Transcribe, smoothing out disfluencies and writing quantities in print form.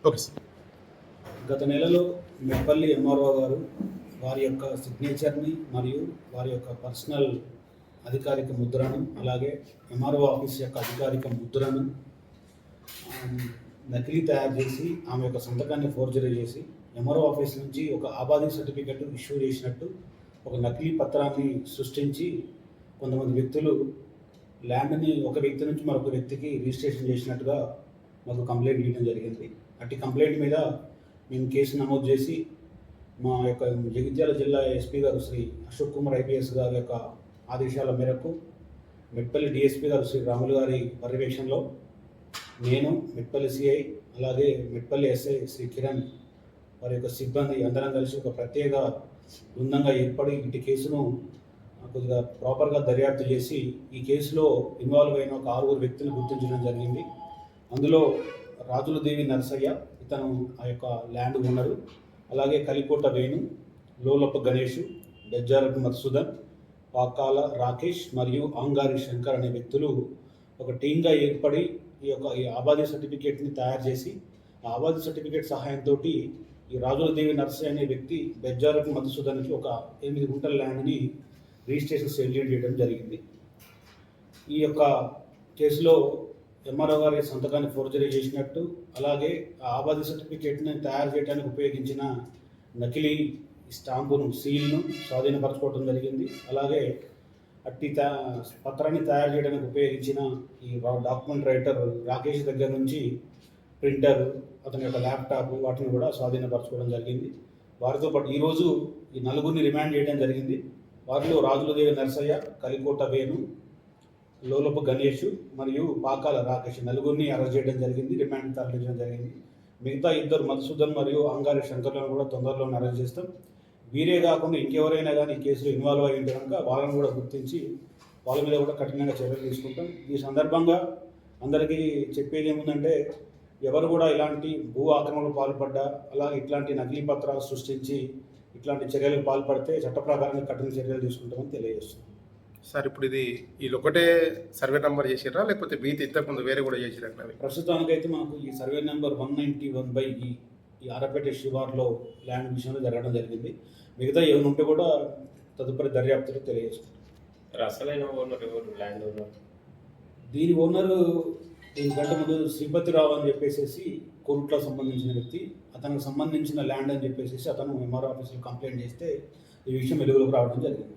Okay sir. గత నెలలో Metpally MRO గారు వారి యొక్క సిగ్నేచర్ని మరియు వారి యొక్క పర్సనల్ అధికారిక ముద్రను, అలాగే ఎంఆర్ఓ ఆఫీస్ యొక్క అధికారిక ముద్రను నకిలీ తయారు చేసి ఆమె యొక్క సంతకాన్ని ఫోర్జరీ చేసి ఎంఆర్ఓ ఆఫీస్ నుంచి ఒక ఆబాదీ సర్టిఫికెట్ ఇష్యూ చేసినట్టు ఒక నకిలీ పత్రాన్ని సృష్టించి కొంతమంది వ్యక్తులు ల్యాండ్ని ఒక వ్యక్తి నుంచి మరొక వ్యక్తికి రిజిస్ట్రేషన్ చేసినట్టుగా మాకు కంప్లైంట్ ఇవ్వడం జరిగింది. అట్టి కంప్లైంట్ మీద మేము కేసు నమోదు చేసి మా యొక్క జగిత్యాల జిల్లా ఎస్పీ గారు శ్రీ అశోక్ కుమార్ ఐపీఎస్ గారి యొక్క ఆదేశాల మేరకు మెట్పల్లి డిఎస్పీ గారు శ్రీ రాములు గారి పర్యవేక్షణలో నేను, మెట్పల్లి సిఐ, అలాగే మెట్పల్లి ఎస్ఐ శ్రీ కిరణ్ వారి యొక్క సిబ్బంది అందరం కలిసి ఒక ప్రత్యేక బృందంగా ఏర్పడి ఇటు కేసును కొద్దిగా ప్రాపర్గా దర్యాప్తు చేసి ఈ కేసులో ఇన్వాల్వ్ అయిన ఒక 6 వ్యక్తులను గుర్తించడం జరిగింది. అందులో రాజులదేవి నరసయ్య, ఇతను ఆ యొక్క ల్యాండ్ ఓనరు, అలాగే కలికోట వేణు, లోలప్ప గణేష్, బెజ్జారపు మధుసూదన్, పాకాల రాకేష్ మరియు ఆంగారి శంకర్ అనే వ్యక్తులు ఒక టీంగా ఏర్పడి ఈ ఆబాదీ సర్టిఫికేట్ని తయారు చేసి ఆ ఆబాదీ సర్టిఫికేట్ సహాయంతో ఈ రాజులదేవి నరసయ్య అనే వ్యక్తి బెజ్జారపు మధుసూదన్కి ఒక 8 గుంటల ల్యాండ్ని రిజిస్ట్రేషన్ షెడ్యూల్ చేయడం జరిగింది. ఈ యొక్క కేసులో ఎంఆర్ఓ గారి సంతకాన్ని ఫోర్జరీ చేసినట్టు, అలాగే ఆ ఆబాదీ సర్టిఫికేట్ని తయారు చేయడానికి ఉపయోగించిన నకిలీ స్టాంపును, సీల్ను స్వాధీనపరచుకోవడం జరిగింది. అలాగే అట్టి పత్రాన్ని తయారు చేయడానికి ఉపయోగించిన ఈ డాక్యుమెంట్ రైటర్ రాకేష్ దగ్గర నుంచి ప్రింటర్, అతని యొక్క ల్యాప్టాప్ వాటిని కూడా స్వాధీనపరచుకోవడం జరిగింది. వారితో పాటు ఈరోజు ఈ 4 రిమాండ్ చేయడం జరిగింది. వారిలో రాజులదేవి నరసయ్య, కలికోట వేణు, లోలపు గణేష్ మరియు పాకాల రాకేష్ 4 అరెస్ట్ చేయడం జరిగింది, రిమాండ్ తరలించడం జరిగింది. మిగతా 2 మధుసూదన్ మరియు అంగారి శంకర్లను కూడా తొందరలోనే అరెస్ట్ చేస్తాం. వీరే కాకుండా ఇంకెవరైనా కానీ ఈ కేసులో ఇన్వాల్వ్ అయ్యి ఉంటే కనుక వాళ్ళని కూడా గుర్తించి వాళ్ళ మీద కూడా కఠినంగా చర్యలు తీసుకుంటాం. ఈ సందర్భంగా అందరికీ చెప్పేది ఏముందంటే, ఎవరు కూడా ఇలాంటి భూ ఆక్రమణకు పాల్పడ్డా, అలాగే ఇట్లాంటి నకిలీ పత్రాలు సృష్టించి ఇట్లాంటి చర్యలకు పాల్పడితే చట్ట ప్రకారంగా కఠిన చర్యలు తీసుకుంటామని తెలియజేస్తున్నాం. సార్, ఇప్పుడు వీళ్ళు ఒకటే సర్వే నెంబర్ చేసిరా, లేకపోతే మీతో ఇంతకుముందు వేరే కూడా చేసిరా? ప్రస్తుతానికైతే మాకు ఈ సర్వే నెంబర్ 191/E ఈ ఆరపేట శివార్లో ల్యాండ్ విషయంలో జరగడం జరిగింది. మిగతా ఏమైనా ఉంటే కూడా తదుపరి దర్యాప్తులో తెలియజేస్తాం. అసలైన ఓనర్ ఎవరు? Land owner? దీని ఓనరు దీనికంటే ముందు శ్రీపతిరావు అని చెప్పేసి కోర్టులో సంబంధించిన వ్యక్తి, అతనికి సంబంధించిన ల్యాండ్ అని చెప్పేసి అతను ఎంఆర్ఓ ఆఫీసులో కంప్లైంట్ చేస్తే ఈ విషయం వెలుగులోకి రావడం జరిగింది.